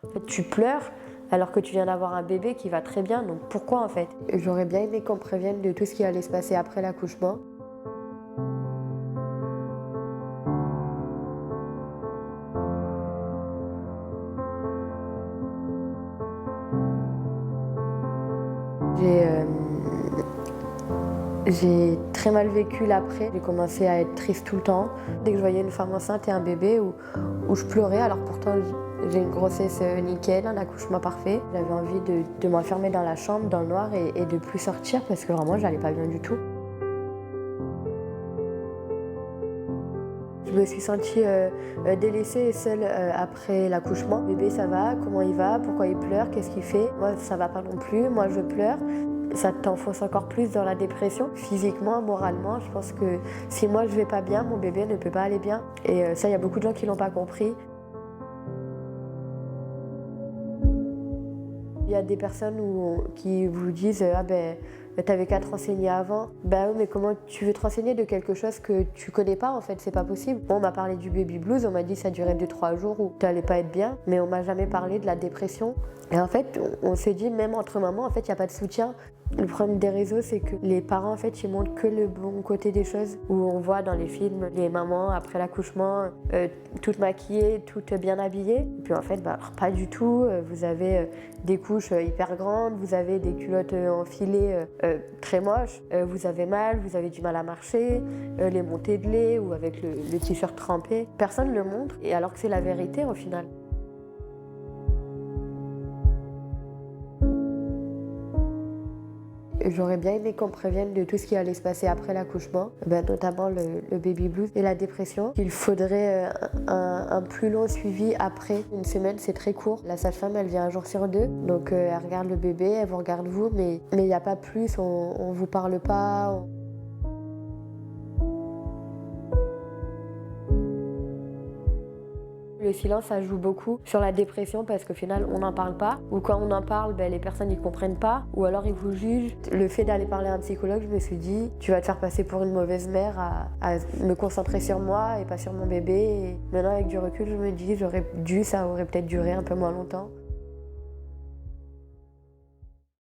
En fait, tu pleures alors que tu viens d'avoir un bébé qui va très bien, donc pourquoi en fait? J'aurais bien aimé qu'on me prévienne de tout ce qui allait se passer après l'accouchement. J'ai euh, j'ai très mal vécu l'après. J'ai commencé à être triste tout le temps. Dès que je voyais une femme enceinte et un bébé où je pleurais, alors pourtant j'ai une grossesse nickel, un accouchement parfait. J'avais envie de m'enfermer dans la chambre, dans le noir et de plus sortir parce que vraiment j'allais pas bien du tout. Je me suis sentie délaissée et seule après l'accouchement. Bébé, ça va? Comment il va? Pourquoi il pleure? Qu'est-ce qu'il fait? Moi, ça va pas non plus. Moi, je pleure. Ça t'enfonce encore plus dans la dépression. Physiquement, moralement, je pense que si moi je vais pas bien, mon bébé ne peut pas aller bien. Et ça, il y a beaucoup de gens qui l'ont pas compris. Il y a des personnes qui vous disent ah ben t'avais qu'à te renseigner avant. Ben oui, mais comment tu veux te renseigner de quelque chose que tu connais pas en fait, c'est pas possible. Bon, on m'a parlé du baby blues, on m'a dit que ça durait 2-3 jours où tu allais pas être bien, mais on m'a jamais parlé de la dépression. Et en fait, on s'est dit même entre mamans, en fait, il y a pas de soutien. Le problème des réseaux, c'est que les parents, en fait, ils montrent que le bon côté des choses, où on voit dans les films les mamans après l'accouchement, toutes maquillées, toutes bien habillées. Et puis en fait, bah, pas du tout. Vous avez des couches hyper grandes, vous avez des culottes enfilées très moches, vous avez mal, vous avez du mal à marcher, les montées de lait ou avec le t-shirt trempé. Personne ne le montre, et alors que c'est la vérité au final. J'aurais bien aimé qu'on me prévienne de tout ce qui allait se passer après l'accouchement, notamment le baby blues et la dépression. Il faudrait un plus long suivi après. Une semaine, c'est très court. La sage-femme, elle vient un jour sur deux, donc elle regarde le bébé, elle vous regarde vous, mais il n'y a pas plus, on vous parle pas. Le silence, ça joue beaucoup sur la dépression parce qu'au final, on n'en parle pas. Ou quand on en parle, les personnes n'y comprennent pas. Ou alors ils vous jugent. Le fait d'aller parler à un psychologue, je me suis dit, tu vas te faire passer pour une mauvaise mère à me concentrer sur moi et pas sur mon bébé. Et maintenant, avec du recul, je me dis, ça aurait peut-être duré un peu moins longtemps.